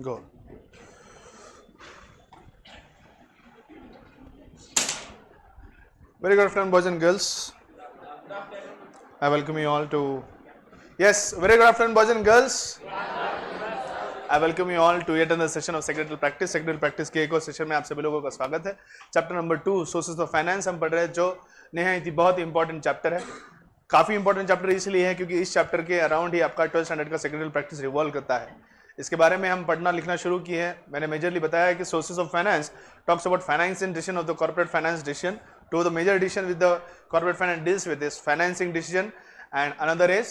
Go. Very good afternoon, boys and girls. I welcome you all to. Yes, very good afternoon, boys and girls. I welcome you all to yet another session of secretarial practice. Secretarial practice के एक और session में आप सभी लोगों का स्वागत है. Chapter number 2 sources of finance हम पढ़ रहे हैं, जो निहायत ही बहुत इंपॉर्टेंट चैप्टर है. काफी इंपॉर्टेंट चैप्टर इसलिए है क्योंकि इस चैप्टर के अराउंड ही आपका 12th स्टैंडर्ड का सेक्रेटरियल प्रैक्टिस रिवॉल्व करता है. इसके बारे में हम पढ़ना लिखना शुरू किए हैं. मैंने मेजरली बताया कि sources of finance talks about financing decision of the corporate finance decision. Two of the major decision with the corporate finance deals with is financing decision and another is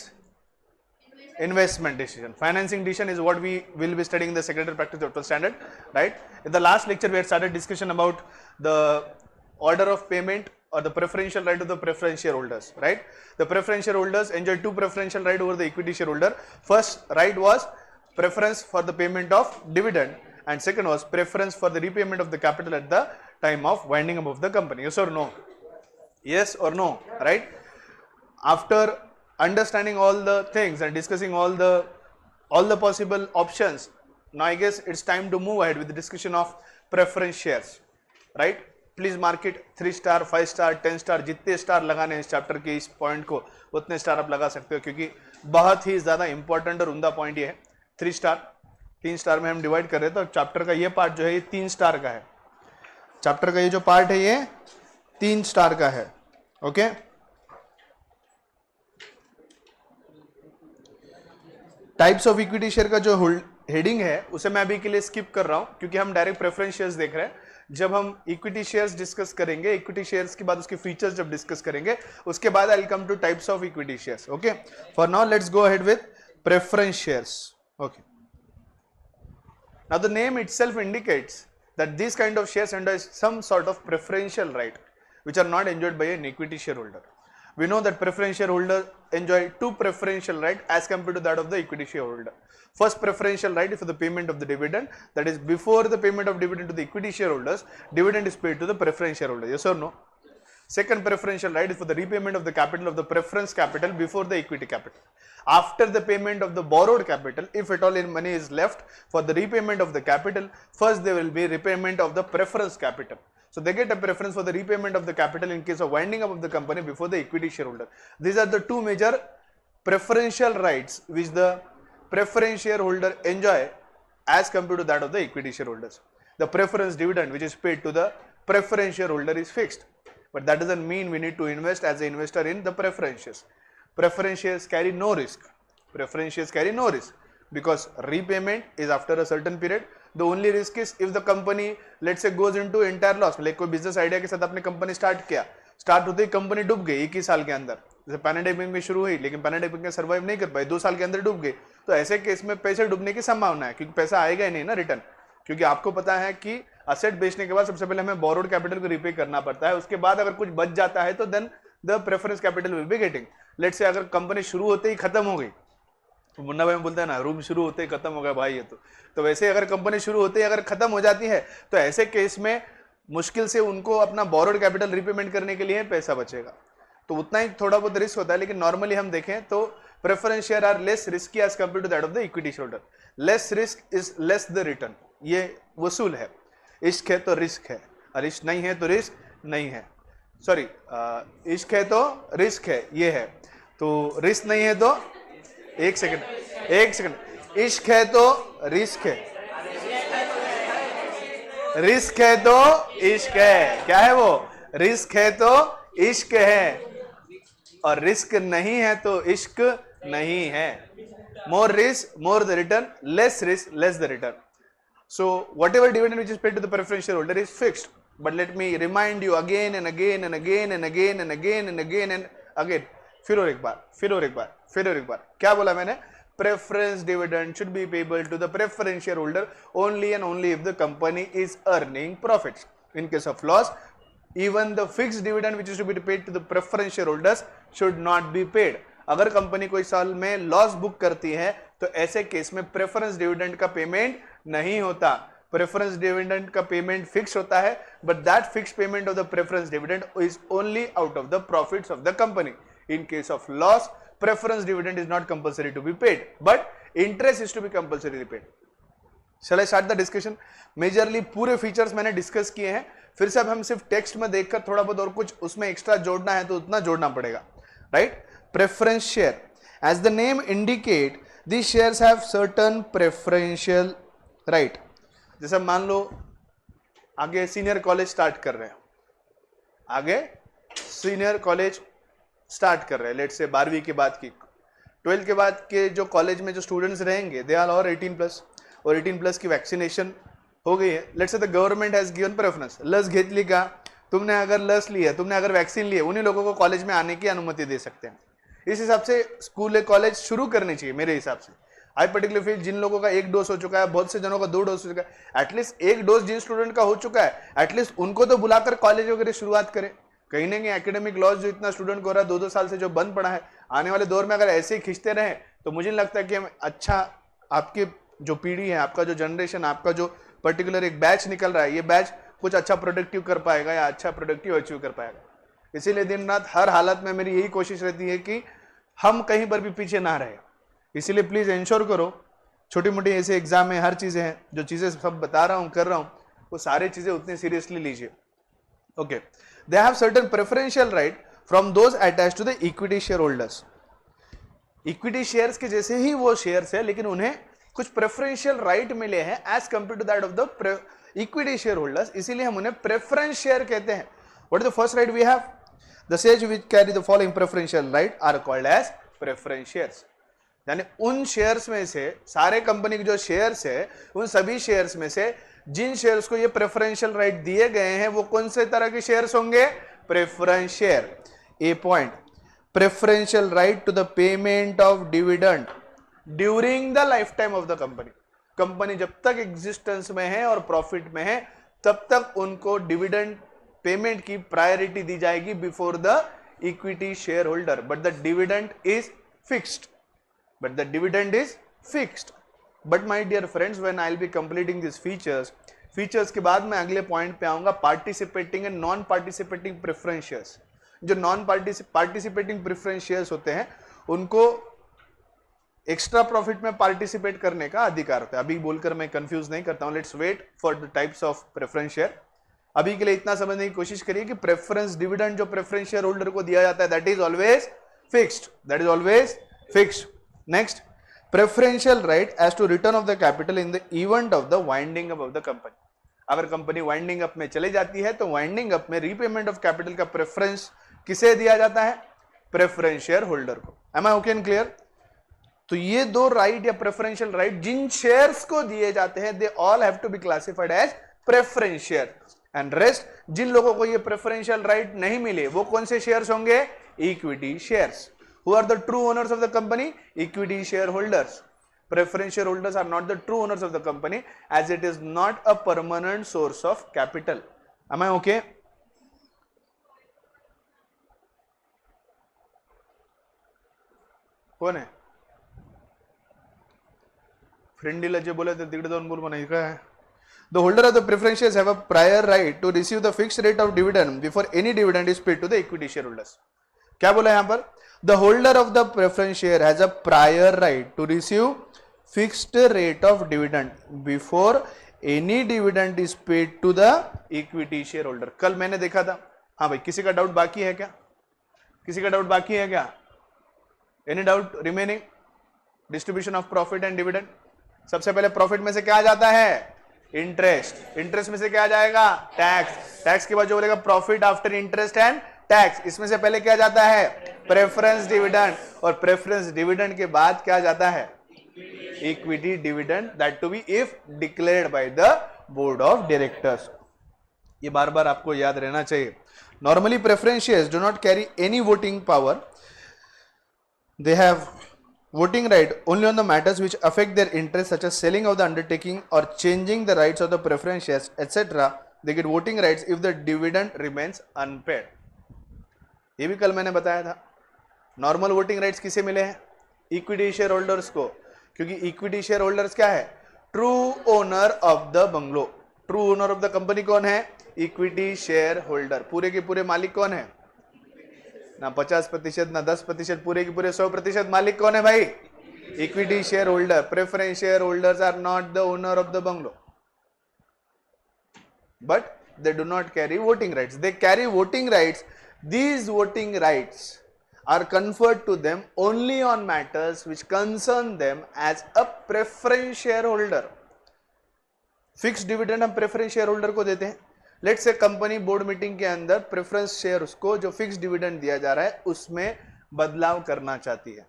investment decision. Financing decision is what we will be studying in the secretarial practice of 12th standard, right? In the last lecture we had started discussion about the order of payment or the preferential right of the preference shareholders, right? The preference shareholders enjoy two preferential right over the equity shareholder. First right was preference for the payment of dividend and second was preference for the repayment of the capital at the time of winding up of the company. Yes or no? Yes or no, right? After understanding all the things and discussing all the possible options, now I guess it's time to move ahead with the discussion of preference shares, right? Please mark it 3 star, 5 star, 10 star, जितने star लगाने इस chapter के इस point को उतने star आप लगा सकते हो, क्योंकि बहुत ही ज्यादा इंपॉर्टेंट और उमदा पॉइंट ये है. 3 स्टार, 3 स्टार में हम डिवाइड कर रहे हैं, तो चैप्टर का ये पार्ट जो है ये 3 स्टार का है. चैप्टर का ये जो पार्ट है ये 3 स्टार का है. Okay, types of equity share का जो हेडिंग है उसे मैं अभी के लिए स्किप कर रहा हूं, क्योंकि हम डायरेक्ट प्रेफरेंस शेयर्स देख रहे हैं. जब हम इक्विटी शेयर्स डिस्कस करेंगे, इक्विटी शेयर्स के बाद उसके फीचर्स जब डिस्कस करेंगे, उसके बाद I will come two types of equity shares. Okay, for now let's go ahead with preference shares. Okay, now the name itself indicates that these kind of shares enjoy some sort of preferential right which are not enjoyed by an equity shareholder. We know that preferential shareholders enjoy two preferential right as compared to that of the equity shareholder. First preferential right is for the payment of the dividend, that is before the payment of dividend to the equity shareholders, dividend is paid to the preferential shareholder. Yes or no? Second preferential right is for the repayment of the capital of the preference capital before the equity capital. After the payment of the borrowed capital, if at all any money is left for the repayment of the capital, first there will be repayment of the preference capital. So they get a preference for the repayment of the capital in case of winding up of the company before the equity shareholder. These are the two major preferential rights which the preference shareholder enjoy as compared to that of the equity shareholders. The preference dividend which is paid to the preference shareholder is fixed, but that doesn't mean we need to invest as an investor in the preference shares. Preference shares carry no risk. Preference shares carry no risk because repayment is after a certain period. The only risk is if the company, let's say, goes into entire loss. like कोई business idea के साथ आपने company start किया, start होते ही company डूब गई 21 साल के अंदर. जैसे पैंडेमिक में शुरू हुई लेकिन पैंडेमिक में सर्वाइव नहीं कर पाई, 2 साल के अंदर डूब गई, तो ऐसे केस में पैसे डूबने की संभावना है, क्योंकि पैसा आएगा ही नहीं ना रिटर्न. क्योंकि आपको पता है कि असेट बेचने के बाद सबसे पहले हमें बोरोड कैपिटल को रिपे करना पड़ता है, उसके बाद अगर कुछ बच जाता है तो then the preference capital will be getting. Let's say अगर कंपनी शुरू होते ही खत्म हो गई, तो मुन्ना भाई बोलते हैं ना, रूम शुरू होते ही खत्म हो गया भाई ये तो वैसे अगर कंपनी शुरू होते ही अगर खत्म हो जाती है, तो ऐसे केस में मुश्किल से उनको अपना बोरोड कैपिटल रिपेमेंट करने के लिए पैसा बचेगा. तो उतना ही थोड़ा बहुत रिस्क होता है, लेकिन नॉर्मली हम देखें तो preference share are less risky as compare to that of the equity shareholder. Less risk is less the return, ये वसूल है. इश्क है तो रिस्क है, और इश्क नहीं है तो रिस्क नहीं है. सॉरी, इश्क है तो रिस्क है, ये है. तो रिस्क नहीं है तो एक सेकंड, इश्क है तो रिस्क है, रिस्क है तो इश्क है. क्या है वो? रिस्क है तो इश्क है, और रिस्क नहीं है तो इश्क नहीं है. More risk more the return, less risk less the return. So whatever dividend which is paid to the preference shareholder is fixed. But let me remind you again and again and again and again and again and again and again. फिर और एक बार क्या बोला मैंने? Preference dividend should be payable to the preference shareholder only and only if the company is earning profits. In case of loss, even the fixed dividend which is to be paid to the preference shareholders should not be paid. अगर company कोई साल में loss book करती है तो ऐसे case में preference dividend का पेमेंट नहीं होता. प्रेफरेंस डिविडेंड का पेमेंट फिक्स होता है, but that fix payment of the preference dividend is only out of the profits of the company. In case of loss, preference dividend is not compulsory to be paid, but interest is to be compulsory paid. Shall I start the discussion? Majorly पूरे features मैंने discuss किए हैं, फिर से अब हम सिर्फ text में देखकर थोड़ा बहुत और कुछ उसमें एक्स्ट्रा जोड़ना है तो उतना जोड़ना पड़ेगा, right? Preference share, as the name indicate these shares have certain preferential right. जैसे मान लो आगे सीनियर कॉलेज स्टार्ट कर रहे हैं, आगे सीनियर कॉलेज स्टार्ट कर रहे हैं, लेट से 12वीं के बाद की 12th के बाद के जो कॉलेज में जो स्टूडेंट्स रहेंगे दे आर और 18+ और 18+ की वैक्सीनेशन हो गई है. लेट से the government has given preference, लस घेतली का, तुमने अगर लस ली है, तुमने अगर वैक्सीन ली है, उन्हीं लोगों को कॉलेज में आने की अनुमति दे सकते हैं. इस हिसाब से स्कूल कॉलेज शुरू करनी चाहिए मेरे हिसाब से. आई पर्टिकुलर फील जिन लोगों का 1 डोज हो चुका है, बहुत से जनों का 2 डोज हो चुका है, एटलीस्ट 1 डोज जिन स्टूडेंट का हो चुका है एटलीस्ट उनको तो बुलाकर कॉलेज वगैरह शुरुआत करें. कहीं ना कहीं एकेडमिक लॉस जो इतना स्टूडेंट को हो रहा है 2-2 साल से जो बंद पड़ा है, आने वाले दौर में अगर ऐसे ही खींचते रहे तो मुझे नहीं लगता कि हम अच्छा, आपकी जो पीढ़ी है, आपका जो जनरेशन, आपका जो पर्टिकुलर एक बैच निकल रहा है, ये बैच कुछ अच्छा प्रोडक्टिव कर पाएगा या अच्छा प्रोडक्टिव अचीव कर पाएगा. इसीलिए दिन रात हर हालत में मेरी यही कोशिश रहती है कि हम कहीं पर भी पीछे ना रहे. इसीलिए प्लीज इंश्योर करो, छोटी मोटी ऐसे एग्जाम में हर चीजें हैं, जो चीजें सब बता रहा हूं कर रहा हूं, वो सारी चीजें उतनी सीरियसली लीजिए. Okay, they have certain preferential right from those attached to the equity share holders. Equity shares के जैसे ही वो शेयर्स है, लेकिन उन्हें कुछ प्रेफरेंशियल राइट मिले हैं as compare to that of the equity share holders, इसीलिए हम उन्हें प्रेफरेंस शेयर कहते हैं. What is the first right we have? The shares which carry the following preferential right are called as preference shares. यानी उन shares में से, सारे कंपनी के जो शेयर्स है, उन सभी शेयर्स में से जिन शेयर्स को ये प्रेफरेंशियल राइट दिए गए हैं वो कौन से तरह के शेयर्स होंगे? Preference share. A point, preferential right to the payment of dividend during the life time of the company. Company जब तक एग्जिस्टेंस में है और प्रॉफिट में है तब तक उनको डिविडेंड पेमेंट की प्रायोरिटी दी जाएगी before the equity share holder. But the dividend is fixed. But my dear friends, when I will be completing this features के बाद मैं अगले पॉइंट पे आऊंगा, participating and non participating preference shares. जो नॉन पार्टिसिपेटिंग प्रेफरेंस शेयर्स होते हैं उनको एक्स्ट्रा प्रॉफिट में पार्टिसिपेट करने का अधिकार होता है. अभी बोलकर मैं कंफ्यूज नहीं करता हूं. Let's wait for the types of preference share. अभी के लिए इतना समझने की कोशिश करिए कि प्रेफरेंस डिविडेंड जो प्रेफरेंस शेयर होल्डर को दिया जाता है that is always fixed. Next, preferential right as to return of the capital in the event of the winding up of the company. अगर कंपनी वाइंडिंग अप में चली जाती है तो वाइंडिंग अप में रीपेमेंट ऑफ कैपिटल का preference किसे दिया जाता है? प्रेफरेंस शेयर होल्डर को. Am I okay and clear? तो ये दो राइट या प्रेफरेंशियल राइट जिन शेयर्स को दिए जाते हैं they all have to be classified as preference share. And rest, जिन लोगों को ये प्रेफरेंशियल राइट नहीं मिले वो कौन से शेयर्स होंगे? Equity shares. Who are the true owners of the company? Equity share holders. Preference share holders are not the true owners of the company as it is not a permanent source of capital. Am I okay? कोण आहे? फ्रेंडीला जे बोलत तिकडे जाऊन बोल म्हणा. काय? The holder of the preference shares have a prior right to receive the fixed rate of dividend before any dividend is paid to the equity shareholders. क्या बोला यहां पर? The holder of the preference share has a prior right to receive fixed rate of dividend before any dividend is paid to the equity shareholder. कल मैंने देखा था. हाँ भाई, किसी का डाउट बाकी है क्या? किसी का डाउट बाकी है क्या? Any doubt remaining? Distribution of profit and dividend. सबसे पहले प्रॉफिट में से क्या जाता है? इंटरेस्ट. इंटरेस्ट में से क्या जाएगा? टैक्स. टैक्स के बाद जो बोलेगा profit after interest and tax. इसमें से पहले क्या जाता है? Preference dividend. और प्रेफरेंस डिविडेंड के बाद क्या जाता है? Equity dividend, that to be if declared by the board of directors. ये बार बार आपको याद रहना चाहिए. Normally preference shares do not carry any voting power. They have voting right only on the matters which affect their interests such as selling of the undertaking or changing the rights of the preference shares etc. They get voting rights if the dividend remains unpaid. ये भी कल मैंने बताया था. Normal voting rights किसे मिले हैं? Equity share holders को. क्योंकि इक्विटी शेयर होल्डर्स क्या है? True owner of the bungalow. True owner of the company कौन है? Equity share holder. पूरे के पूरे मालिक कौन है? ना 50% ना 10%, पूरे के पूरे 100% मालिक कौन है भाई? Equity shareholder, preference shareholders are not the owner of the bungalow, but they do not carry voting rights. They carry voting rights. These voting rights are conferred to them only on matters which concern them as a preference shareholder. Fix dividend हम preference share holder को देते हैं. Let's say company board meeting के अंदर preference share उसको जो fix dividend दिया जा रहा है उसमें बदलाव करना चाहती है.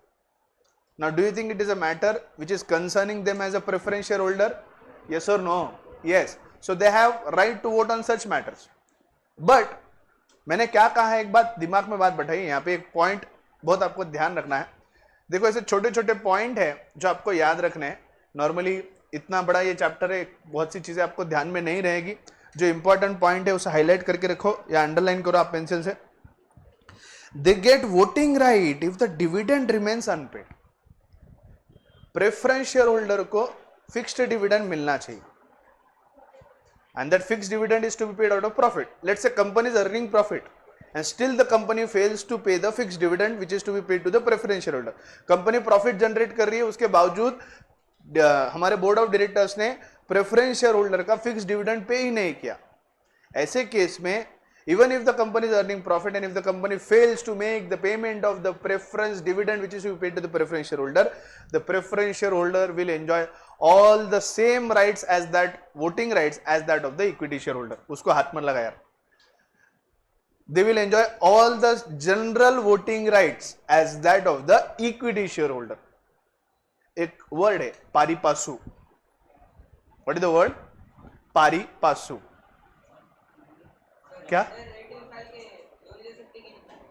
Now do you think it is a matter which is concerning them as a preference share holder? Yes और no? Yes. So they have right to vote on such matters. But मैंने क्या कहा है, एक बात दिमाग में बात बैठाई. यहाँ पे एक पॉइंट बहुत आपको ध्यान रखना है. देखो ऐसे छोटे छोटे पॉइंट है जो आपको याद रखने हैं. नॉर्मली इतना बड़ा ये चैप्टर है, बहुत सी चीजें आपको ध्यान में नहीं रहेगी. जो इंपॉर्टेंट पॉइंट है उसे हाईलाइट करके रखो या अंडरलाइन करो आप पेंसिल से. They get voting right if the dividend remains unpaid. Preference share holder को फिक्स्ड डिविडेंड मिलना चाहिए, and that fixed dividend is to be paid out of profit. Let's say company is earning profit and still the company fails to pay the fixed dividend which is to be paid to the preference shareholder. Company profit generate कर रही है, उसके बावजूद हमारे board of directors ने preference share holder का fix dividend pay ही नहीं किया. ऐसे केस में even if the company is earning profit and if the company fails to make the payment of the preference dividend which is to be paid to the preference shareholder, the preference shareholder will enjoy all the same rights as that voting rights as that of the equity shareholder. उसको हाथ में लगा यार. They will enjoy all the general voting rights as that of the equity shareholder. एक word है पारी पासु. What is the word? पारी पासु. क्या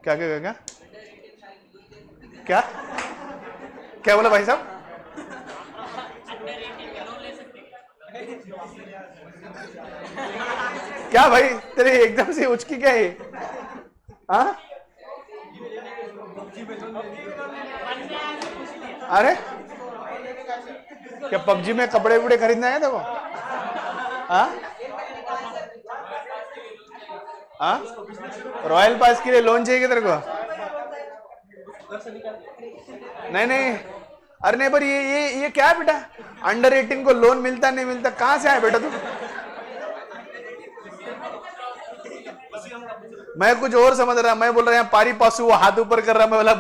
क्या क्या क्या क्या क्या बोला भाई साहब? क्या भाई तेरे एकदम से उचकी क्या है? हाँ अरे क्या पबजी में कपड़े वपड़े खरीदना है देखो? हाँ हाँ रॉयल पास के लिए लोन चाहिए तेरे को? नहीं नहीं, अरे नहीं पर ये क्या है बेटा? अंडर 18 को लोन मिलता नहीं मिलता, कहां से आया बेटा तू? मैं कुछ और समझ रहा, मैं बोल रहा यहाँ पारी पासु वो हाथ ऊपर कर रहा, मैं बोला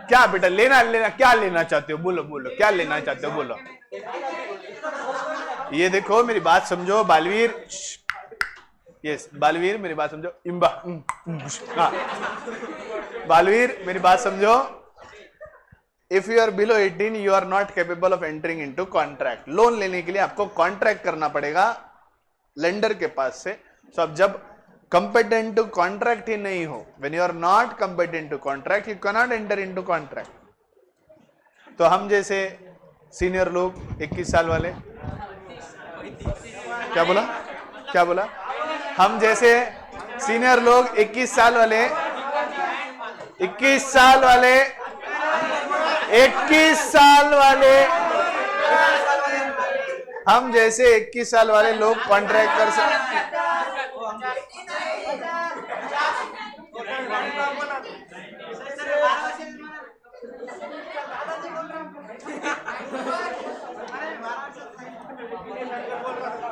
क्या बेटा लेना लेना क्या लेना चाहते हो? बोलो बोलो क्या लेना चाहते हो? बोलो. ये देखो मेरी बात समझो बालवीर. यस बालवीर मेरी बात समझो. इम्बा हाँ बालवीर मेरी बात समझो. If you are below 18 you are not capable of entering into contract. Loan लेने के लिए आपको कॉन्ट्रैक्ट करना पड़ेगा लेंडर के पास से. सो अब जब competent to contract ही नहीं हो, when you are not competent to contract you cannot enter into contract. तो हम जैसे सीनियर लोग 21 साल वाले, क्या बोला क्या बोला? हम जैसे सीनियर लोग 21 साल वाले 21 साल वाले 21 साल वाले हम जैसे 21 साल वाले लोग कॉन्ट्रैक्ट कर सकते.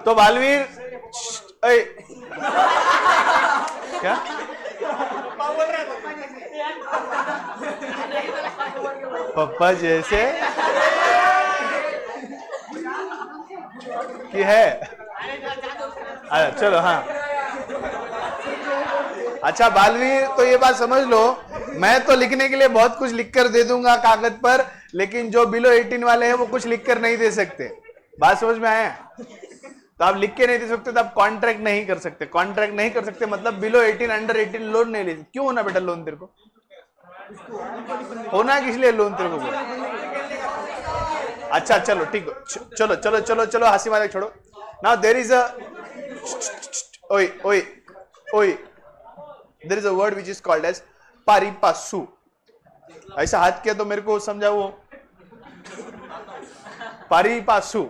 तो बालवीर क्या पप्पा जैसे कि है? अच्छा चलो हाँ अच्छा बालवीर तो ये बात समझ लो, मैं तो लिखने के लिए बहुत कुछ लिखकर दे दूंगा कागज पर, लेकिन जो बिलो 18 वाले हैं वो कुछ लिखकर नहीं दे सकते. बात समझ में आया? तो आप लिख के नहीं दे सकते तो आप कॉन्ट्रैक्ट नहीं कर सकते. कॉन्ट्रैक्ट नहीं कर सकते मतलब बिलो 18 अंडर 18 लोन नहीं ले सकते. क्यों होना बेटा लोन तेरे को? होना किस लिए लोन तेरे को? अच्छा चलो ठीक है, चलो चलो चलो चलो हंसी मजाक छोड़ो. नाउ देयर इज अ ओए ओए ओए there is a word which is called as pari passu. ऐसा हाथ किया तो मेरे को समझा वो पारी पासु.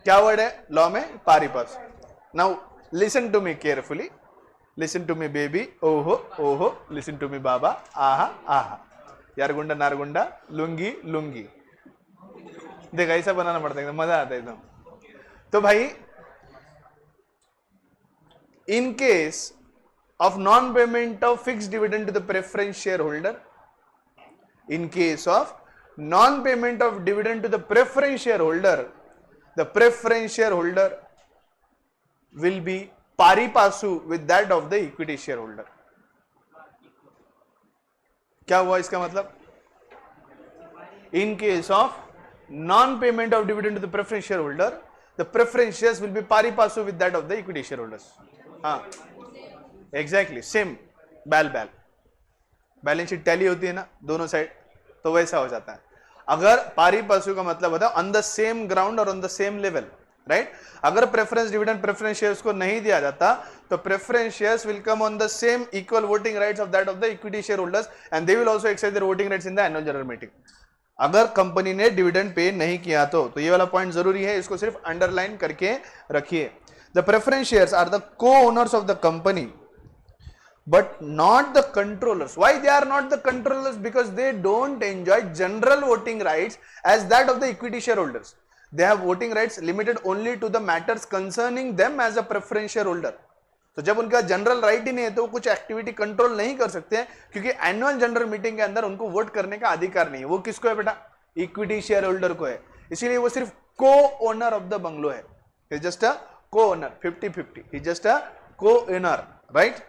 क्या वर्ड है लॉ में? Pari passu. Now listen to me carefully, listen to me baby, ओहो ओहो, लिसन टू मी बाबा, आहा आहा, यारगुंडा नारगुंडा, लुंगी लुंगी. देखा ऐसा बनाना पड़ता है, मजा आता है एकदम. तो भाई in case of non-payment of fixed dividend to the preference shareholder, in case of non-payment of dividend to the preference shareholder, the preference shareholder will be pari passu with that of the equity shareholder. क्या हुआ इसका मतलब? In case of non-payment of dividend to the preference shareholder, the preference shares will be pari passu with that of the equity shareholders. हाँ exactly same. बैल बैल balance sheet tally होती है ना दोनों साइड, तो वैसा हो जाता है. अगर पारी पासु का मतलब होता है ऑन द सेम ग्राउंड और on the same level, right. अगर प्रेफरेंस डिविडेंड प्रेफरेंस शेयर्स को नहीं दिया जाता तो preference shares will come on the same equal voting rights of that of the equity share holders and they will also exercise their voting rights in the annual general meeting. अगर company ने dividend pay नहीं किया तो ये वाला point जरूरी है, इसको सिर्फ अंडरलाइन करके रखिए. The preference shares are the co-owners of the company, but not the controllers. Why they are not the controllers? Because they don't enjoy general voting rights as that of the equity shareholders. They have voting rights limited only to the matters concerning them as a preference shareholder. तो जब उनका general right ही नहीं है तो वो कुछ activity control नहीं कर सकते हैं, क्योंकि एनुअल जनरल मीटिंग के अंदर उनको वोट करने का अधिकार नहीं है. वो किसको है बेटा? इक्विटी शेयर होल्डर को है. इसीलिए वो सिर्फ को ओनर ऑफ द बंगलो है. Just a co-owner 50-50, he just a co-owner, right?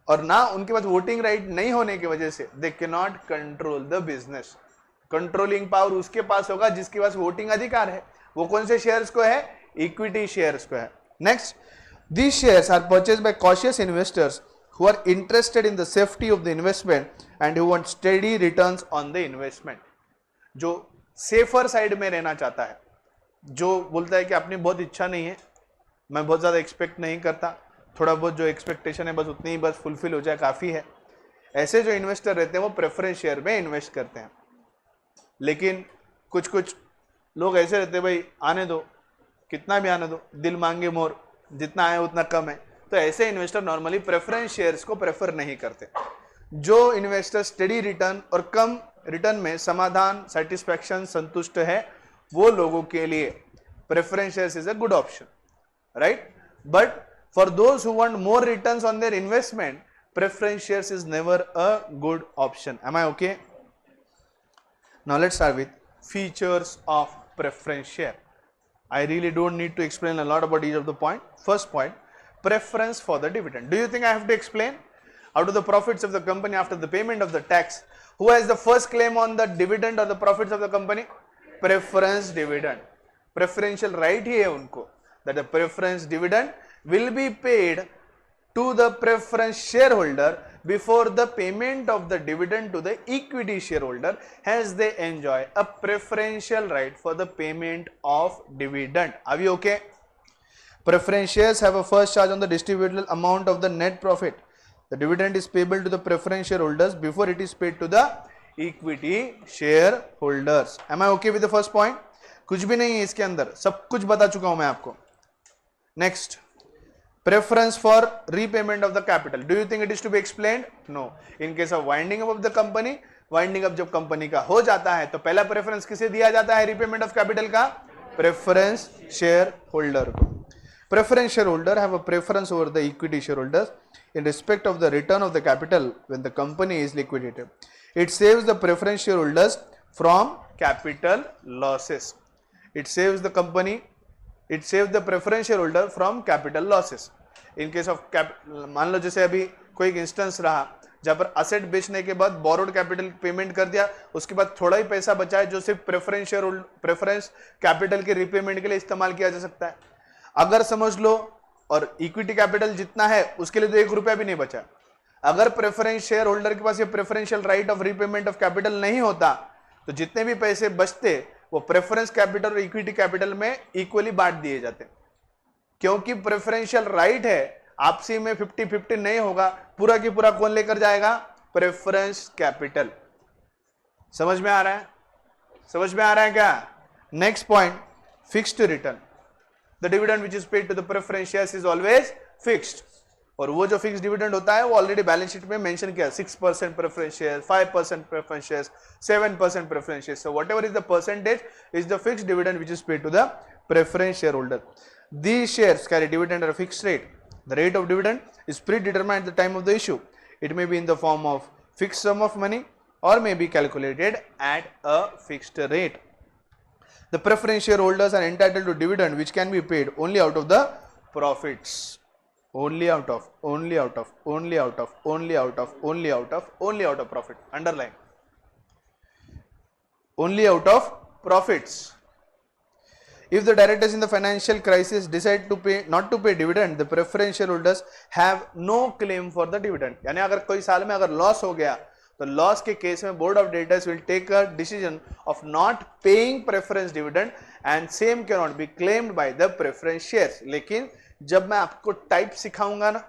और ना उनके पास वोटिंग राइट नहीं होने की वजह से they cannot control the business. Controlling power उसके पास होगा जिसके पास वोटिंग अधिकार है. वो कौन से शेयर्स को है? इक्विटी शेयर्स को है. Next, these shares are purchased by cautious investors who are interested in the safety of the investment and who want steady returns on the investment. जो सेफर साइड में रहना चाहता है, जो बोलता है कि अपनी बहुत इच्छा नहीं है, मैं बहुत ज़्यादा एक्सपेक्ट नहीं करता, थोड़ा बहुत जो एक्सपेक्टेशन है बस उतनी ही बस फुलफिल हो जाए काफ़ी है, ऐसे जो इन्वेस्टर रहते हैं वो प्रेफरेंस शेयर में इन्वेस्ट करते हैं. लेकिन कुछ कुछ लोग ऐसे रहते हैं, भाई आने दो, कितना भी आने दो, दिल मांगे मोर, जितना आए उतना कम है. तो ऐसे इन्वेस्टर नॉर्मली प्रेफरेंस शेयर्स को प्रेफर नहीं करते. जो इन्वेस्टर स्टडी रिटर्न और कम रिटर्न में समाधान सेटिस्फैक्शन संतुष्ट है, वो लोगों के लिए preference shares is a good option, right? But for those who want more returns on their investment, preference shares is never a good option. Am I okay? Now let's start with features of preference share. I really don't need to explain a lot about each of the point. First point, preference for the dividend. Do you think I have to explain? Out of the profits of the company after the payment of the tax, who has the first claim on the dividend or the profits of the company? Preference dividend. Preferential right ही है उनको, that the preference dividend will be paid to the preference shareholder before the payment of the dividend to the equity shareholder, hence they enjoy a preferential right for the payment of dividend. Are we okay? Preference shares have a first charge on the distributable amount of the net profit. The dividend is payable to the preference shareholders before it is paid to the equity shareholders. Am I okay with the first point? कुछ भी नहीं है इसके अंदर, सब कुछ बता चुका हूं मैं आपको. Next, preference for repayment of the capital. Do you think it is to be explained? No. In case of winding up of the company, winding up जब कंपनी का हो जाता है तो पहला प्रेफरेंस किसे दिया जाता है repayment of capital का? प्रेफरेंस शेयर होल्डर को. Preference shareholder have a preference over the equity shareholders in respect of the return of the capital when the company is liquidated. It saves the preference shareholders from capital losses. It saves the company, it saves the preference shareholder from capital losses. In case of मान लो जैसे अभी कोई instance रहा जहां पर asset बेचने के बाद बोरोड कैपिटल पेमेंट कर दिया, उसके बाद थोड़ा ही पैसा बचा है जो सिर्फ प्रेफरेंस कैपिटल के रिपेमेंट के लिए इस्तेमाल किया जा सकता है. अगर समझ लो और इक्विटी कैपिटल जितना है उसके लिए तो 1 रुपया भी नहीं बचा. अगर प्रेफरेंस शेयर होल्डर के पास ये preferential right of repayment of capital नहीं होता तो जितने भी पैसे बचते वो प्रेफरेंस कैपिटल और इक्विटी कैपिटल में इक्वली बांट दिए जाते. क्योंकि प्रेफरेंशियल राइट है, आपसी में 50-50 नहीं होगा, पूरा की पूरा कौन लेकर जाएगा? Preference capital. समझ में आ रहा है? समझ में आ रहा है क्या? Next point, fixed return. The dividend which is paid to the preference shares is always fixed, और वो जो फिक्स डिविडेंड होता है वो ऑलरेडी बैलेंस शीट में मेंशन किया, 6% preference share, 5% preference shares, 7% preference shares. So whatever is the percentage is the fixed dividend which is paid to the preference shareholder. These shares carry dividend at a fixed rate. The rate of dividend is predetermined at the time of the issue. It may be in the form of fixed sum of money or may be calculated at a fixed rate. The preference shareholders are entitled to dividend which can be paid only out of the profits. Only out of profit. Underline. Only out of profits. If the directors in the financial crisis decide to pay not to pay dividend, the preference shareholders have no claim for the dividend. यानी अगर कोई साल में अगर loss हो गया तो loss के केस में board of directors will take a decision of not paying preference dividend and same can not be claimed by the preference shares. लेकिन जब मैं आपको टाइप सिखाऊंगा ना,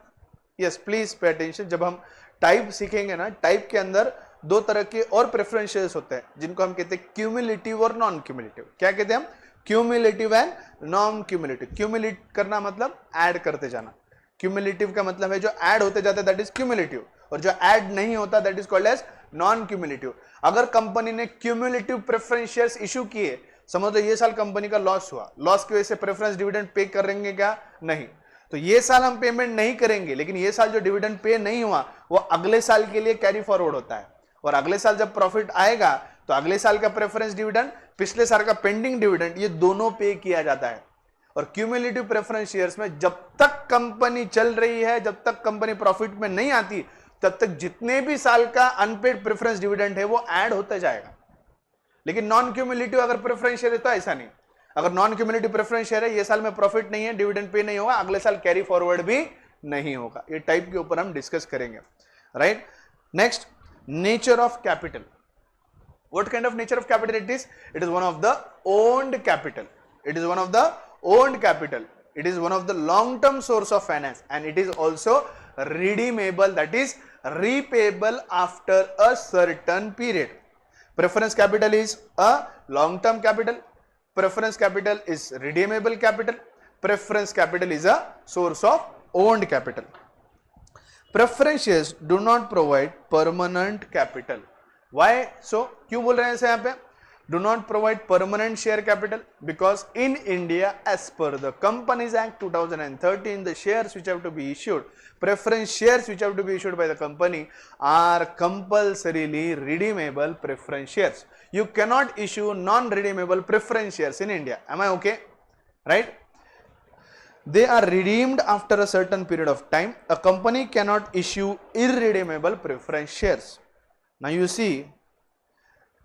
यस प्लीज पे अटेंशन, जब हम टाइप सीखेंगे ना, टाइप के अंदर दो तरह के और प्रेफरेंस शेयर्स होते हैं जिनको हम कहते हैं क्यूमुलेटिव और नॉन क्यूमुलेटिव. क्या कहते हैं हम? Cumulative and non cumulative. Cumulate करना मतलब ऐड करते जाना, क्यूमुलेटिव का मतलब है जो ऐड होते जाता है दैट इज क्यूमुलेटिव, और जो ऐड नहीं होता that is called as non cumulative. अगर कंपनी ने क्यूमुलेटिव प्रेफरेंस शेयर्स इशू किए, समझ लो ये साल कंपनी का लॉस हुआ, लॉस की वजह से प्रेफरेंस डिविडेंड पे करेंगे क्या? नहीं. तो ये साल हम पेमेंट नहीं करेंगे, लेकिन ये साल जो डिविडेंड पे नहीं हुआ वो अगले साल के लिए कैरी फॉरवर्ड होता है, और अगले साल जब प्रॉफिट आएगा तो अगले साल का प्रेफरेंस डिविडेंड, पिछले साल का पेंडिंग डिविडेंड, ये दोनों पे किया जाता है. और क्यूमुलेटिव प्रेफरेंस शेयर्स में जब तक कंपनी चल रही है, जब तक कंपनी प्रॉफिट में नहीं आती, तब तक जितने भी साल का अनपेड प्रेफरेंस डिविडेंड है वो ऐड होता जाएगा. लेकिन नॉन क्यूमुलेटिव अगर प्रेफरेंस शेयर है तो ऐसा नहीं. अगर नॉन क्यूमुलेटिव प्रेफरेंस शेयर है, ये साल में प्रॉफिट नहीं है, डिविडेंड पे नहीं होगा, अगले साल कैरी फॉरवर्ड भी नहीं होगा. ये टाइप के ऊपर हम डिस्कस करेंगे. Right. Next, nature of capital. What kind of nature of capital it is? It is one of the owned capital. It is one of the owned capital. It is one of the long-term source of finance, and it is also redeemable, that is repayable after a certain period. Preference capital is a long-term capital. Preference capital is redeemable capital. Preference capital is a source of owned capital. Preference shares do not provide permanent capital. Why so? क्यों बोल रहे हैं ऐसे यहाँ पे? Do not provide permanent share capital because in India, as per the Companies Act 2013, the shares which have to be issued, preference shares which have to be issued by the company, are compulsorily redeemable preference shares. You cannot issue non-redeemable preference shares in India. Am I okay? Right? They are redeemed after a certain period of time. A company cannot issue irredeemable preference shares. Now you see,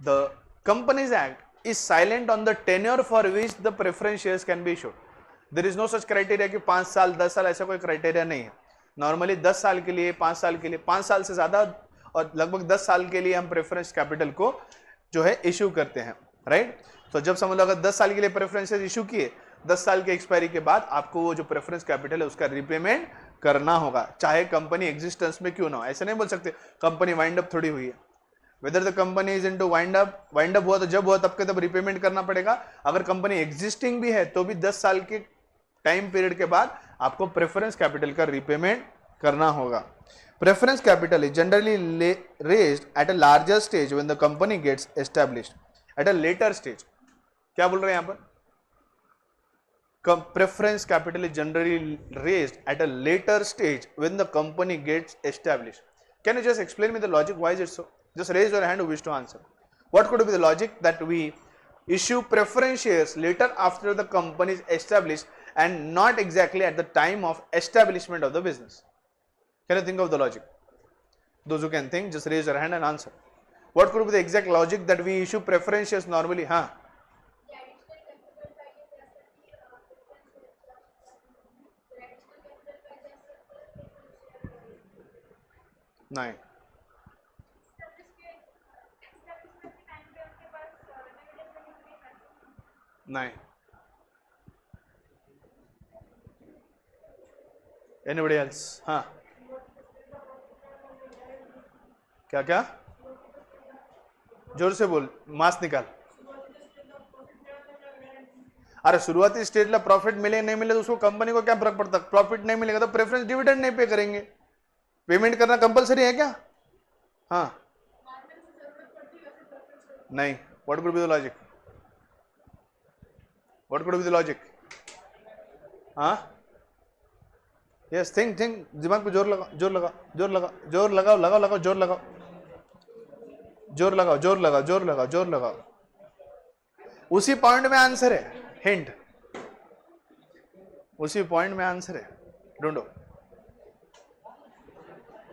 the Companies Act is silent on the tenure for which the preference shares can be issued. There is no such criteria कि 5 साल 10 साल, ऐसा कोई criteria नहीं है. Normally 10 साल के लिए, 5 साल के लिए, 5 साल से ज्यादा और लगभग 10 साल के लिए हम प्रेफरेंस कैपिटल को जो है इशू करते हैं. राइट. तो जब समझ लो अगर 10 साल के लिए प्रेफरेंसेस इशू किए, 10 साल के एक्सपायरी के बाद आपको वो जो प्रेफरेंस कैपिटल है उसका रिपेमेंट करना होगा, चाहे कंपनी एग्जिस्टेंस में क्यों ना हो. ऐसे नहीं बोल सकते कंपनी वाइंड अप थोड़ी हुई है. Whether the company is into wind up हुआ तो जब हुआ तब के तब रिपेमेंट करना पड़ेगा. अगर कंपनी एग्जिस्टिंग भी है तो भी 10 साल के टाइम पीरियड के बाद आपको प्रेफरेंस कैपिटल का रिपेमेंट करना होगा. Preference capital is generally raised at a larger stage when the company gets established. At a later stage, क्या बोल रहे हैं यहां पर? Preference capital is generally raised at a later stage when the company gets established. Can you just explain me the logic? Why is it so? Just raise your hand who wish to answer. What could be the logic that we issue preference shares later after the company is established and not exactly at the time of establishment of the business? Can you think of the logic? Those who can think, just raise your hand and answer. What could be the exact logic that we issue preference shares normally? Huh? नहीं. नहीं. Anybody else? हाँ. क्या क्या? जोर से बोल, mask निकाल. अरे शुरुआती स्टेजला प्रॉफिट मिले नहीं मिले तो उसको कंपनी को क्या फर्क पड़ता, प्रॉफिट नहीं मिलेगा तो प्रेफरेंस डिविडेंड नहीं पे करेंगे। पेमेंट करना कंपलसरी है क्या? हाँ नहीं, what could be the logic, what could be the logic? हाँ यस, थिंक थिंक, दिमाग पे जोर लगा, जोर लगा, जोर लगा, जोर लगाओ, लगाओ लगाओ, जोर लगाओ, जोर लगाओ, जोर लगाओ, जोर लगाओ, जोर लगाओ। उसी पॉइंट में आंसर है, हिंट, उसी पॉइंट में आंसर है, ढूंढो,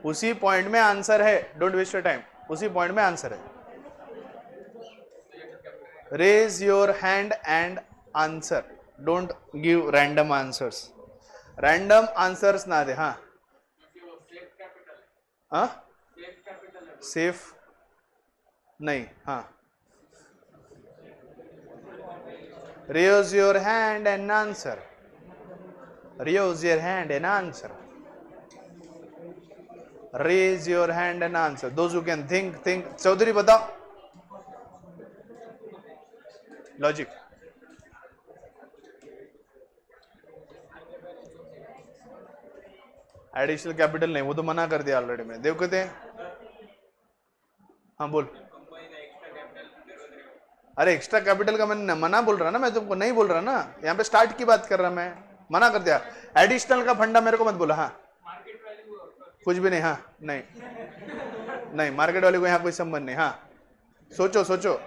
उसी पॉइंट में आंसर है, डोंट वेस्ट योर टाइम, उसी पॉइंट में आंसर है। Raise your hand and answer, don't give random answers, random answers ना दे। हाँ हाँ, सेफ नहीं, हाँ, raise your hand and answer, raise your hand and answer, raise your hand and answer, those who can think। Chaudhary बताओ logic. Additional capital नहीं, वो तो मना कर दिया ऑलरेडी मैंने। देव कहते हैं, हाँ बोल। अरे एक्स्ट्रा कैपिटल का मैंने मना बोल रहा ना, मैं तुमको नहीं बोल रहा ना, यहाँ पे स्टार्ट की बात कर रहा, मैं मना कर दिया। एडिशनल का फंडा मेरे को मत बोला। हाँ कुछ भी नहीं, हाँ नहीं नहीं, मार्केट वाले को यहाँ कोई संबंध नहीं। हाँ सोचो सोचो,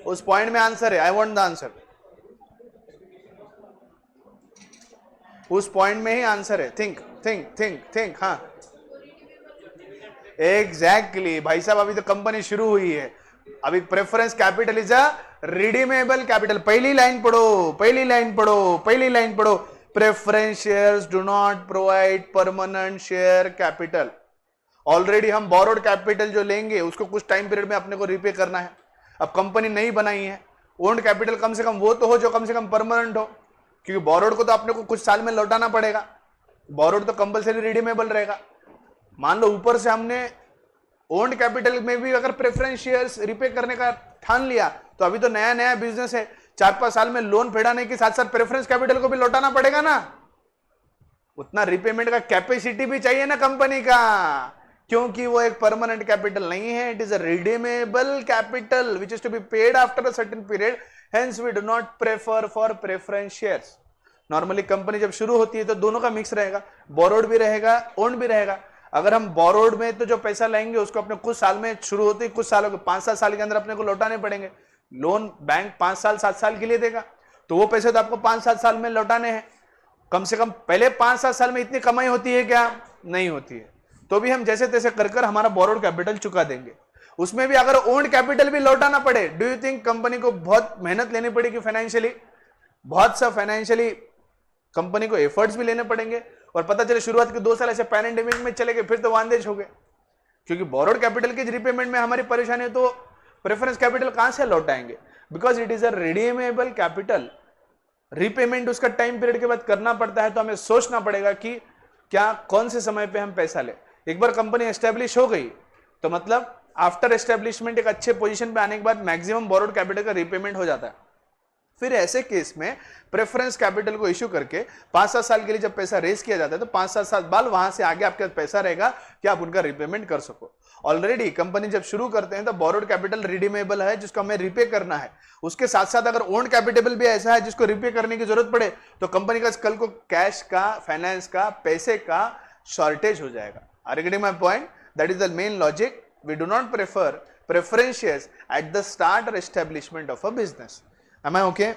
उस पॉइंट में आंसर है, आई वांट द आंसर, उस पॉइंट में ही आंसर है, थिंक थिंक थिंक थिंक। हाँ एग्जैक्टली भाई साहब, अभी तो कंपनी शुरू हुई है, अभी preference capital is a redeemable capital. पहली लाइन पढ़ो, पहली लाइन पढ़ो, पहली लाइन पढ़ो, preference shares do not provide permanent share capital. Already हम बोरोड कैपिटल जो लेंगे उसको कुछ टाइम पीरियड में अपने को रिपे करना है। अब कंपनी नहीं बनाई है, ओन्ड कैपिटल कम से कम वो तो हो जो कम से कम परमानेंट हो, क्योंकि बोरोड को तो अपने को कुछ साल में लौटाना पड़ेगा, बोरोड तो कंपलसरी रिडीमेबल रहेगा। मान लो ऊपर से हमने ओन्ड कैपिटल में भी अगर प्रेफरेंस शेयर्स रिपे करने का ठान लिया, तो अभी तो नया नया बिजनेस है, 4-5 साल में लोन फेडाने के साथ साथ प्रेफरेंस कैपिटल को भी लौटाना पड़ेगा ना, उतना रिपेमेंट का कैपेसिटी भी चाहिए ना कंपनी का, क्योंकि वो एक परमानेंट कैपिटल नहीं है, it is a redeemable capital which is to be paid after a certain period, hence we do not prefer for preference shares. Normally company जब शुरू होती है तो दोनों का मिक्स रहेगा, बोरोड भी रहेगा, ओन्ड भी रहेगा। अगर हम बोरोड में तो जो पैसा लाएंगे उसको अपने कुछ साल में शुरू होते ही कुछ सालों के 5-7 साल के अंदर अपने को लौटाने पड़ेंगे। लोन बैंक 5 साल 7 साल के लिए देगा, तो वो पैसे तो आपको 5-7 साल में लौटाने हैं। कम से कम पहले 5-7 साल में इतनी कमाई होती है क्या? नहीं होती है, तो भी हम जैसे तैसे कर कर हमारा बोरोड कैपिटल चुका देंगे। उसमें भी अगर ओन्ड कैपिटल भी लौटाना पड़े, डू यू थिंक कंपनी को बहुत मेहनत लेनी पड़ेगी फाइनेंशियली? बहुत सा फाइनेंशियली कंपनी को एफर्ट्स भी लेने पड़ेंगे, और पता चले शुरुआत के 2 साल ऐसे पैंडेमिक में चले गए, फिर तो वांदेज हो गए, क्योंकि बोरोड कैपिटल के रिपेमेंट में हमारी परेशानी है, तो प्रेफरेंस कैपिटल कहां से लौटाएंगे? Because it is a redeemable capital, repayment उसका टाइम पीरियड के बाद करना पड़ता है, तो हमें सोचना पड़ेगा कि क्या कौन से समय पे हम पैसा ले। एक बार कंपनी एस्टेब्लिश हो गई तो मतलब आफ्टर एस्टेब्लिशमेंट एक अच्छे पोजीशन पे आने के बाद मैक्सिमम बोरोड कैपिटल का रिपेमेंट हो जाता है। फिर ऐसे केस में प्रेफरेंस कैपिटल को इश्यू करके 5-7 साल के लिए जब पैसा रेज किया जाता है, तो 5-7 साल बाद वहां से आगे आपके पास पैसा रहेगा कि आप उनका रिपेमेंट कर सको। ऑलरेडी कंपनी जब शुरू करते हैं तो बोरोड कैपिटल रिडीमेबल है जिसको हमें रिपे करना है, उसके साथ साथ अगर ओन्ड कैपिटल भी ऐसा है जिसको रिपे करने की जरूरत पड़े, तो कंपनी का कल को कैश का, फाइनेंस का, पैसे का शॉर्टेज हो जाएगा। Are you getting my point? That is the main logic. We do not prefer preference shares at the start और establishment of a business. Am I okay?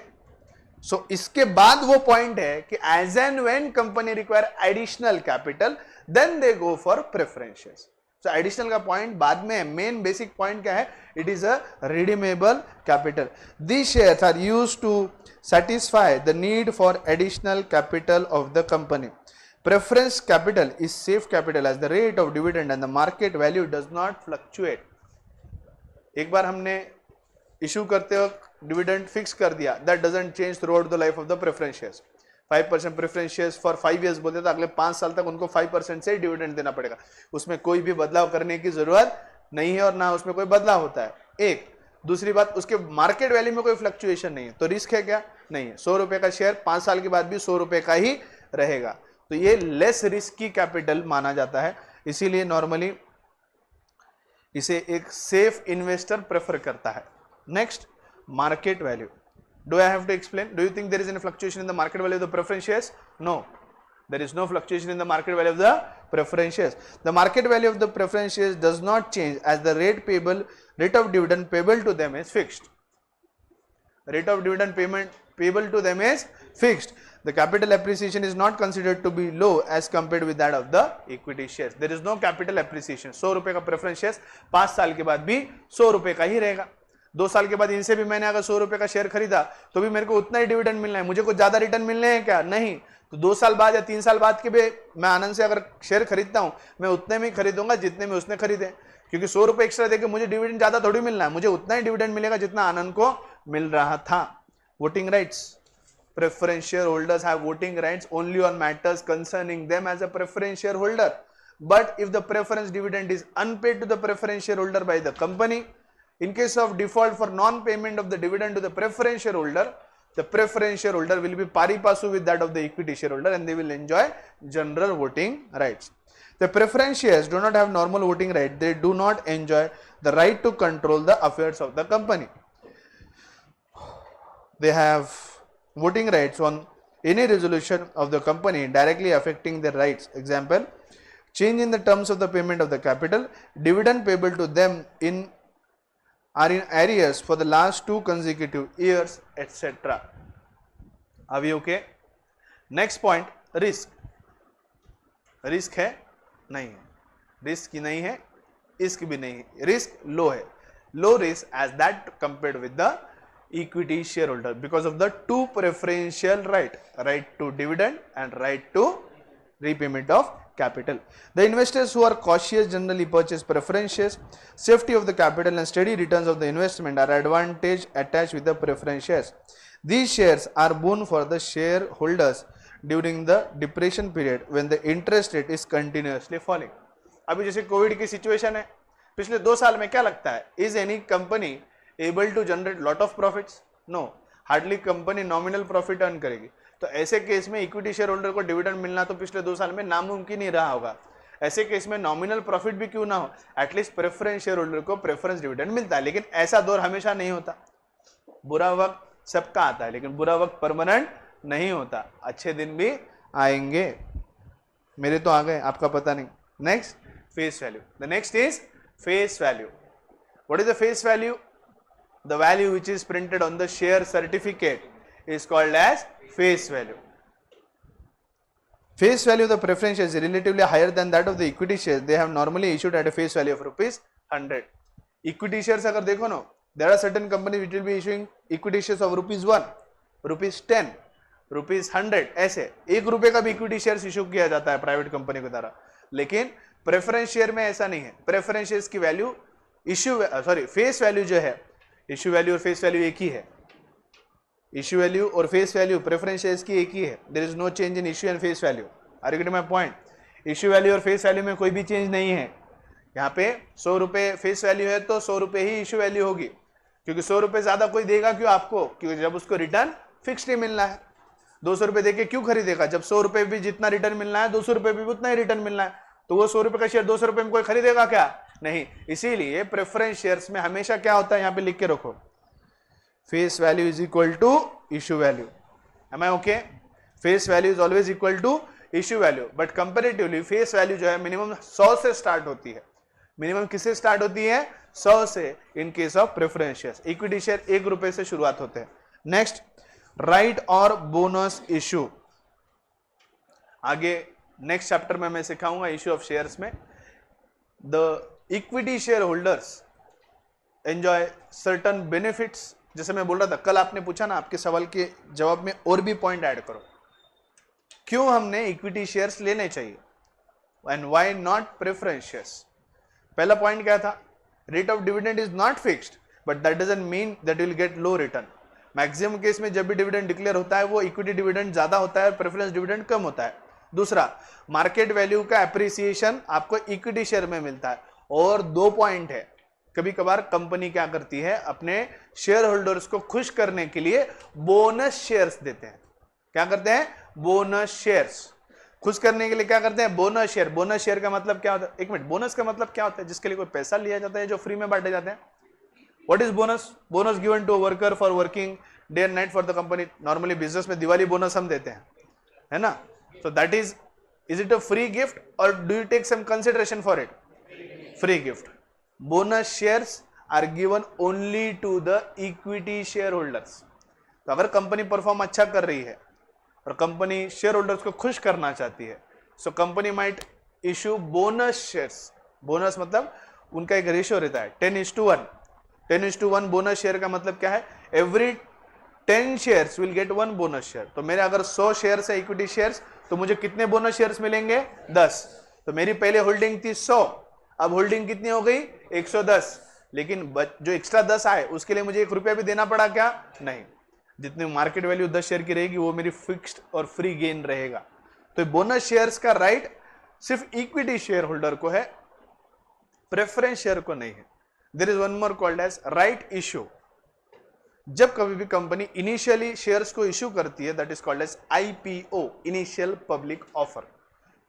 So इसके बाद वो पॉइंट है कि as and when company require additional capital, then they go for preference shares. So additional का point बाद में, main basic point क्या है? It is a redeemable capital. These shares are used to satisfy the need for additional capital of the company. Preference capital is safe capital as the rate of dividend and the market value does not fluctuate. एक बार हमने issue करते वक्त dividend fix कर दिया, that doesn't change through out the life of the preference shares. 5% preference shares for 5 years बोलते तो अगले 5 साल तक उनको 5% से ही डिविडेंड देना पड़ेगा, उसमें कोई भी बदलाव करने की जरूरत नहीं है और ना उसमें कोई बदलाव होता है। एक दूसरी बात, उसके मार्केट वैल्यू में कोई फ्लक्चुएशन नहीं है, तो रिस्क है क्या? नहीं है। 100 रुपए का शेयर 5 साल के बाद भी 100 रुपए का ही रहेगा, तो ये लेस रिस्क की कैपिटल माना जाता है, इसीलिए नॉर्मली इसे एक सेफ इन्वेस्टर प्रेफर करता है। Next, market value. Do I have to explain? Do you think there is any fluctuation in the market value of the preference shares? No, there is no fluctuation in the market value of the preference shares. The market value of the preference shares does not change as the rate of dividend payable to them is fixed. Rate of dividend payable to them is fixed. The capital appreciation is not considered to be low as compared with that of the equity shares. There is no capital appreciation. 100 रुपए का preference shares 5 साल के बाद भी 100 रुपए का ही रहेगा। 2 साल के बाद इनसे भी मैंने अगर 100 रुपए का शेयर खरीदा तो भी मेरे को उतना ही डिविडेंड मिलना है, मुझे कुछ ज्यादा रिटर्न मिलने हैं क्या? नहीं। तो 2 साल बाद या 3 साल बाद के भी मैं आनंद से अगर शेयर खरीदता हूं, मैं उतने में खरीदूंगा जितने में उसने खरीदे, क्योंकि 100 रुपए एक्स्ट्रा देके मुझे डिविडेंड ज्यादा थोड़ी मिलना है, मुझे उतना ही डिविडेंड मिलेगा जितना आनंद को मिल रहा था। Voting rights. Preference shareholders have voting rights only on matters concerning them as a preference shareholder. But if the preference dividend is unpaid to the preference shareholder by the company, in case of default for non-payment of the dividend to the preference shareholder, the preference shareholder will be pari passu with that of the equity shareholder and they will enjoy general voting rights. The preference shares do not have normal voting right. They do not enjoy the right to control the affairs of the company. They have voting rights on any resolution of the company directly affecting their rights. Example, change in the terms of the payment of the capital, dividend payable to them are in arrears for the last 2 consecutive years, etc. Are we okay? Next point, risk. Risk है? नहीं है। Risk नहीं है, इस्क भी नहीं है। Risk लो है, low risk as that compared with the equity shareholder because of the 2 preferential right to dividend and right to repayment of capital. The investors who are cautious generally purchase preference shares. Safety of the capital and steady returns of the investment are advantage attached with the preference shares. These shares are boon for the shareholders during the depression period when the interest rate is continuously falling. अभी जैसे Covid की situation है, पिछले 2 साल में क्या लगता है, is any company able to generate lot of profits? No, hardly company nominal profit earn करेगी। तो ऐसे केस में इक्विटी शेयर होल्डर को डिविडेंड मिलना तो पिछले 2 साल में नामुमकिन ही रहा होगा। ऐसे केस में नॉमिनल प्रॉफिट भी क्यों ना हो, एटलीस्ट प्रेफरेंस शेयर होल्डर को प्रेफरेंस डिविडेंड मिलता है। लेकिन ऐसा दौर हमेशा नहीं होता, बुरा वक्त सबका आता है, लेकिन बुरा वक्त परमानेंट नहीं होता, अच्छे दिन भी आएंगे। मेरे तो आ गए, आपका पता नहीं। Next, face value. The next is face value. What is the face value? The value which is printed on the share certificate is called as face value. Face value of the preference shares is relatively higher than that of the equity shares. They have normally issued at a face value of ₹100. Equity shares अगर देखो ना, there are certain companies which will be issuing equity shares of ₹1, ₹10, ₹100, ऐसे ₹1 का भी equity shares issue किया जाता है private company के द्वारा। लेकिन प्रेफरेंस शेयर में ऐसा नहीं है। प्रेफरेंस शेयर्स की वैल्यू फेस वैल्यू जो है, इश्यू वैल्यू और फेस वैल्यू एक ही है। इश्यू वैल्यू और फेस वैल्यू प्रेफरेंस शेयर्स की एक ही है। There is no change in issue and face value. Are you getting my point? Issue value और फेस वैल्यू में कोई भी चेंज नहीं है। यहाँ पे 100 रुपए फेस वैल्यू है तो 100 रुपए ही इश्यू वैल्यू होगी, क्योंकि 100 रुपए ज्यादा कोई देगा क्यों आपको? क्योंकि जब उसको रिटर्न फिक्स्ड ही मिलना है। 200 रुपए देके क्यों खरीदेगा? जब 100 रुपए भी जितना रिटर्न मिलना है 200 रुपए भी उतना ही रिटर्न मिलना है, तो वो 100 रुपए का शेयर 200 रुपए में कोई खरीदेगा क्या? नहीं। इसीलिए प्रेफरेंस शेयर्स में हमेशा क्या होता है, यहाँ पे लिख के रखो, face value is equal to issue value. Am I okay? Face value is always equal to issue value, but comparatively face value जो है मिनिमम 100 से स्टार्ट होती है। मिनिमम किससे स्टार्ट होती है? 100 से इन case of preference shares. Equity share ₹1 से शुरुआत होते हैं। नेक्स्ट, राइट और बोनस इश्यू। आगे नेक्स्ट चैप्टर में मैं सिखाऊंगा इश्यू ऑफ शेयर्स में। The equity share holders enjoy certain benefits. जैसे मैं बोल रहा था, कल आपने पूछा ना, आपके सवाल के जवाब में और भी पॉइंट ऐड करो, क्यों हमने इक्विटी शेयर्स लेने चाहिए and why not preference shares. पहला पॉइंट क्या था? Rate of dividend is not fixed but that doesn't mean that will get low return. Maximum case में जब भी डिविडेंड डिक्लेयर होता है वो इक्विटी डिविडेंड ज्यादा होता है, प्रेफरेंस डिविडेंड कम होता है। दूसरा, मार्केट वैल्यू का एप्रिसिएशन आपको इक्विटी शेयर में मिलता है। और 2 पॉइंट है, कभी कभार कंपनी क्या करती है, अपने शेयर होल्डर्स को खुश करने के लिए बोनस शेयर्स देते हैं। क्या करते हैं? Bonus shares. खुश करने के लिए क्या करते हैं? Bonus share. बोनस शेयर का मतलब क्या होता है? एक मिनट, बोनस का मतलब क्या होता है? जिसके लिए कोई पैसा लिया जाता है, जो फ्री में बांटे जाते हैं। What is bonus? Bonus given to worker for working day and night for the company. Normally business में दिवाली बोनस हम देते हैं, है ना? So that is it a free gift और do you take some consideration for it? Free gift. Bonus shares are given only to the equity share holders. तो अगर company perform अच्छा कर रही है और कंपनी शेयर होल्डर्स को खुश करना चाहती है, so company might issue bonus shares. Bonus मतलब उनका एक रेशियो रहता है 10:1। 10:1 बोनस शेयर का मतलब क्या है? Every 10 shares will get 1 bonus share. तो मेरे अगर 100 शेयर्स है इक्विटी शेयर्स, तो मुझे कितने बोनस शेयर्स मिलेंगे? 10। तो मेरी पहले होल्डिंग थी 100, अब होल्डिंग कितनी हो गई? 110। लेकिन जो एक्स्ट्रा 10 आए उसके लिए मुझे 1 रुपया भी देना पड़ा क्या? नहीं। जितनी मार्केट वैल्यू 10 शेयर की रहेगी वो मेरी फिक्स्ड और फ्री गेन रहेगा। तो बोनस शेयर्स का राइट सिर्फ इक्विटी शेयर होल्डर को है, प्रेफरेंस शेयर को नहीं है। There is one more called as right issue. जब कभी भी कंपनी इनिशियली शेयर्स को इश्यू करती है, that is called as IPO, initial public offer.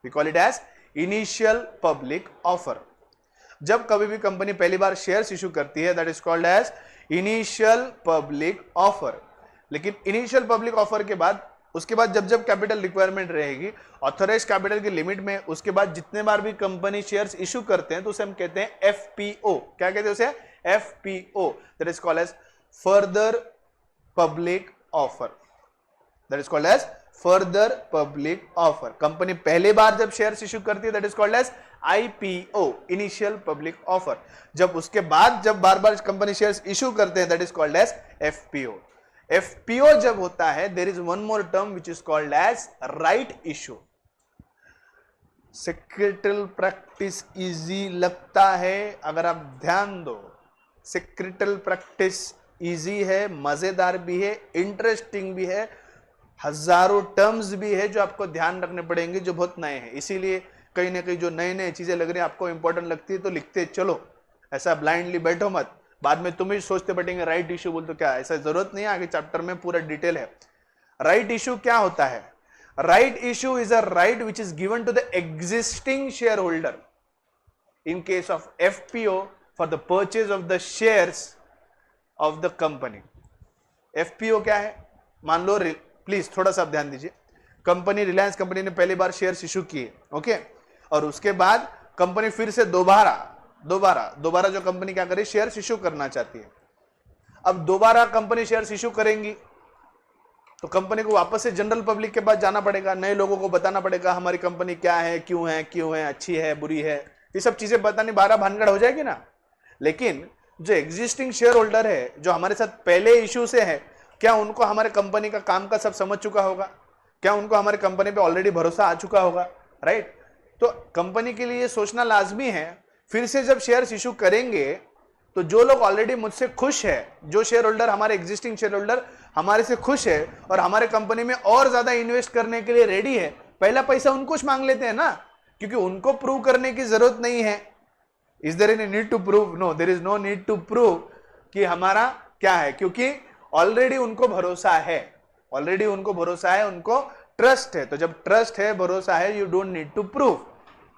We call it as initial public offer. जब कभी भी कंपनी पहली बार शेयर्स इश्यू करती है, that is called as initial public offer. लेकिन इनिशियल पब्लिक ऑफर के बाद, उसके बाद जब जब कैपिटल रिक्वायरमेंट रहेगी ऑथराइज कैपिटल की लिमिट में, उसके बाद जितने बार भी कंपनी शेयर्स इश्यू करते हैं तो उसे हम कहते हैं FPO। क्या कहते हैं उसे? FPO। That is called as further public offer. That is called as further public offer. Company पहले बार जब शेयर्स इश्यू करती है, that is called as IPO, initial public offer. जब उसके बाद जब बार बार कंपनी शेयर्स इश्यू करते हैं, that is called as FPO। FPO जब होता है, there is one more term which is called as right issue. Secretarial practice easy लगता है? अगर आप ध्यान दो, सेक्रेटल प्रैक्टिस इजी है, मजेदार भी है, इंटरेस्टिंग भी है, हजारों टर्म्स भी है जो आपको ध्यान रखने पड़ेंगे, जो बहुत नए हैं। इसीलिए कहीं ना कहीं जो नए नए चीजें लग रही है आपको इंपॉर्टेंट लगती है तो लिखते चलो, ऐसा ब्लाइंडली बैठो मत। बाद में तुम ही सोचते बैठेंगे राइट इश्यू बोल तो क्या, ऐसा जरूरत नहीं है। आगे चैप्टर में पूरा डिटेल है। राइट इश्यू क्या होता है? Right issue is a right which is given to the existing share holder in case of FPO for the purchase of the shares of the company. FPO क्या है? मान लो, please थोड़ा सा ध्यान दीजिए, कंपनी रिलायंस कंपनी ने पहली बार शेयर्स इशू किए, ओके, और उसके बाद कंपनी फिर से दोबारा जो कंपनी क्या करे, शेयर्स इशू करना चाहती है। अब दोबारा कंपनी शेयर्स इशू करेंगी तो कंपनी को वापस से जनरल पब्लिक के पास जाना पड़ेगा, नए लोगों को बताना पड़ेगा हमारी कंपनी क्या है, क्यों है, अच्छी है, बुरी है, ये सब चीजें बताने 12 भानगढ़ हो जाएगी ना। लेकिन जो एग्जिस्टिंग शेयर होल्डर है, जो हमारे साथ पहले इशू से है, क्या उनको हमारे कंपनी का काम का सब समझ चुका होगा? क्या उनको हमारे कंपनी पे ऑलरेडी भरोसा आ चुका होगा? राइट। तो कंपनी के लिए सोचना लाजमी है, फिर से जब शेयर्स इशू करेंगे तो जो लोग ऑलरेडी मुझसे खुश है, जो शेयर होल्डर, हमारे एग्जिस्टिंग शेयर होल्डर हमारे से खुश है और हमारे कंपनी में और ज्यादा इन्वेस्ट करने के लिए रेडी है, पहला पैसा उनको मांग लेते हैं ना, क्योंकि उनको प्रूव करने की जरूरत नहीं है। Is there any need to prove? No, there is no need to prove कि हमारा क्या है, क्योंकि ऑलरेडी उनको भरोसा है, उनको ट्रस्ट है। तो जब ट्रस्ट है, भरोसा है, you don't need to prove.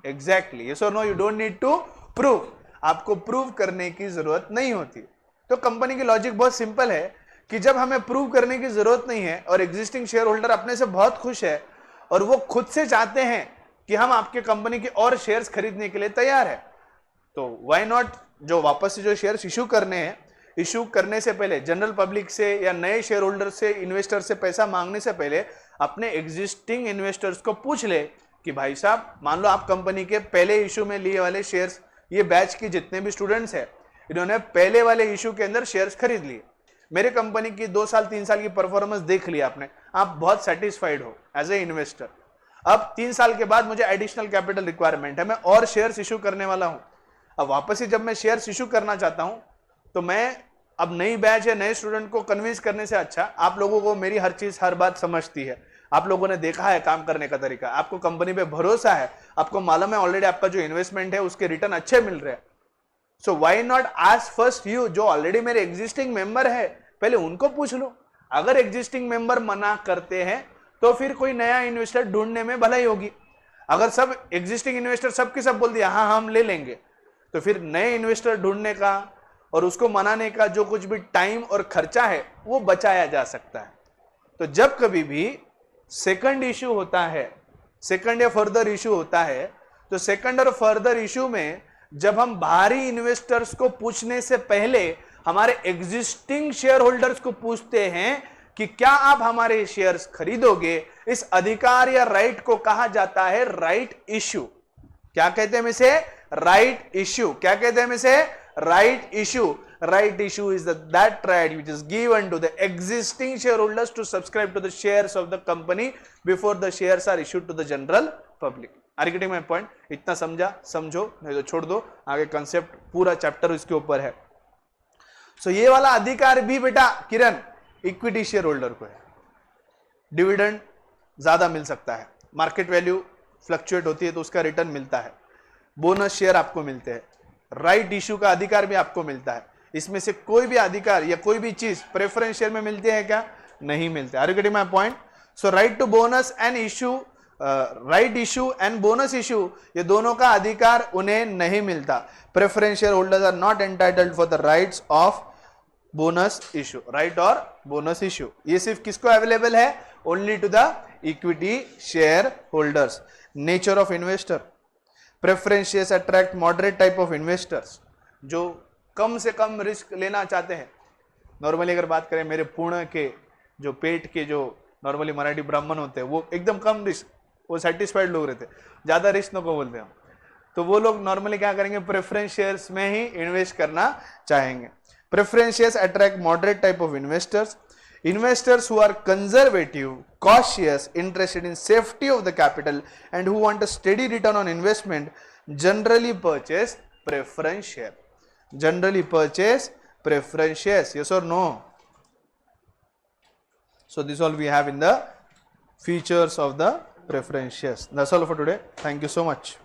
Exactly, yes और no, you don't need to prove. आपको प्रूव करने की जरूरत नहीं होती। तो कंपनी की लॉजिक बहुत सिंपल है कि जब हमें प्रूव करने की जरूरत नहीं है और एग्जिस्टिंग शेयर होल्डर अपने से बहुत खुश है और वो खुद से चाहते हैं कि हम आपके कंपनी के और शेयर्स खरीदने के लिए तैयार है, तो व्हाई नॉट जो वापस से जो शेयर्स इशू करने हैं, इशू करने से पहले जनरल पब्लिक से या नए शेयर होल्डर से, इन्वेस्टर से पैसा मांगने से पहले अपने एग्जिस्टिंग इन्वेस्टर्स को पूछ ले कि भाई साहब, मान लो आप कंपनी के पहले इशू में लिए वाले शेयर्स, ये बैच के जितने भी स्टूडेंट्स हैं, इन्होंने पहले वाले इशू के अंदर शेयर्स खरीद लिए, मेरे कंपनी की 2 साल 3 साल की परफॉर्मेंस देख लिया आपने, आप बहुत सेटिस्फाइड हो एज ए इन्वेस्टर। अब 3 साल के बाद मुझे एडिशनल कैपिटल रिक्वायरमेंट है, मैं और शेयर्स इशू करने वाला हूं। अब वापस से जब मैं शेयर्स इशू करना चाहता हूं तो मैं अब नई बैच या नए स्टूडेंट को कन्विंस करने से अच्छा, आप लोगों को मेरी हर चीज हर बात समझती है, आप लोगों ने देखा है काम करने का तरीका, आपको कंपनी पे भरोसा है, आपको मालूम है ऑलरेडी आपका जो इन्वेस्टमेंट है उसके रिटर्न अच्छे मिल रहे हैं। So why not ask first you, जो ऑलरेडी मेरे एग्जिस्टिंग मेंबर है पहले उनको पूछ लो। अगर एग्जिस्टिंग मेंबर मना करते हैं तो फिर कोई नया इन्वेस्टर ढूंढने में भलाई होगी। अगर सब एग्जिस्टिंग इन्वेस्टर सबके सब बोल दिया हाँ हम ले लेंगे, तो फिर नए इन्वेस्टर ढूंढने का और उसको मनाने का जो कुछ भी टाइम और खर्चा है वो बचाया जा सकता है। तो जब कभी भी सेकंड इश्यू होता है, सेकंड या फर्दर इश्यू होता है, तो सेकंड और फर्दर इश्यू में जब हम बाहरी इन्वेस्टर्स को पूछने से पहले हमारे एग्जिस्टिंग शेयर होल्डर्स को पूछते हैं कि क्या आप हमारे शेयर्स खरीदोगे, इस अधिकार या राइट को कहा जाता है राइट इश्यू। क्या कहते हैं इसे? Right issue. क्या कहते हैं इसे? Right issue. Right issue is that right which is given to the existing shareholders to subscribe to the shares of the company before the shares are issued to the general public. Are you getting my point? इतना समझा? समझो, नहीं तो छोड़ दो, आगे concept पूरा chapter इसके ऊपर है। सो ये वाला अधिकार भी बेटा किरण इक्विटी शेयर होल्डर को है। डिविडेंड ज्यादा मिल सकता है, मार्केट वैल्यू फ्लक्चुएट होती है तो उसका रिटर्न मिलता है, बोनस शेयर आपको मिलते हैं, राइट इश्यू का अधिकार भी आपको मिलता है। इसमें से कोई भी अधिकार या कोई भी चीज प्रेफरेंस शेयर में मिलती है क्या? नहीं मिलते। Are you getting my point? So right to bonus and issue, right issue and bonus issue, ये दोनों का अधिकार उन्हें नहीं मिलता। Preference share holders are not entitled for the rights of bonus issue, right और बोनस इश्यू। ये सिर्फ किसको अवेलेबल है? Only to the equity share holders. Nature of investor, preference shares attract moderate type of investors, जो कम से कम risk लेना चाहते हैं। नॉर्मली अगर बात करें मेरे पुणे के जो पेट के जो नॉर्मली मराठी ब्राह्मण होते हैं, वो एकदम कम रिस्क, वो सेटिस्फाइड लोग रहते हैं, ज्यादा रिस्क नको बोलते हैं हम, तो वो लोग नॉर्मली क्या करेंगे? प्रेफरेंस शेयर्स में ही इन्वेस्ट करना चाहेंगे। Preference shares attract moderate type of investors, investors who are conservative, cautious, interested in safety of the capital and who want a steady return on investment generally purchase preference share. Generally purchase preference shares. Yes or no? So this all we have in the features of the preference shares. That's all for today. Thank you so much.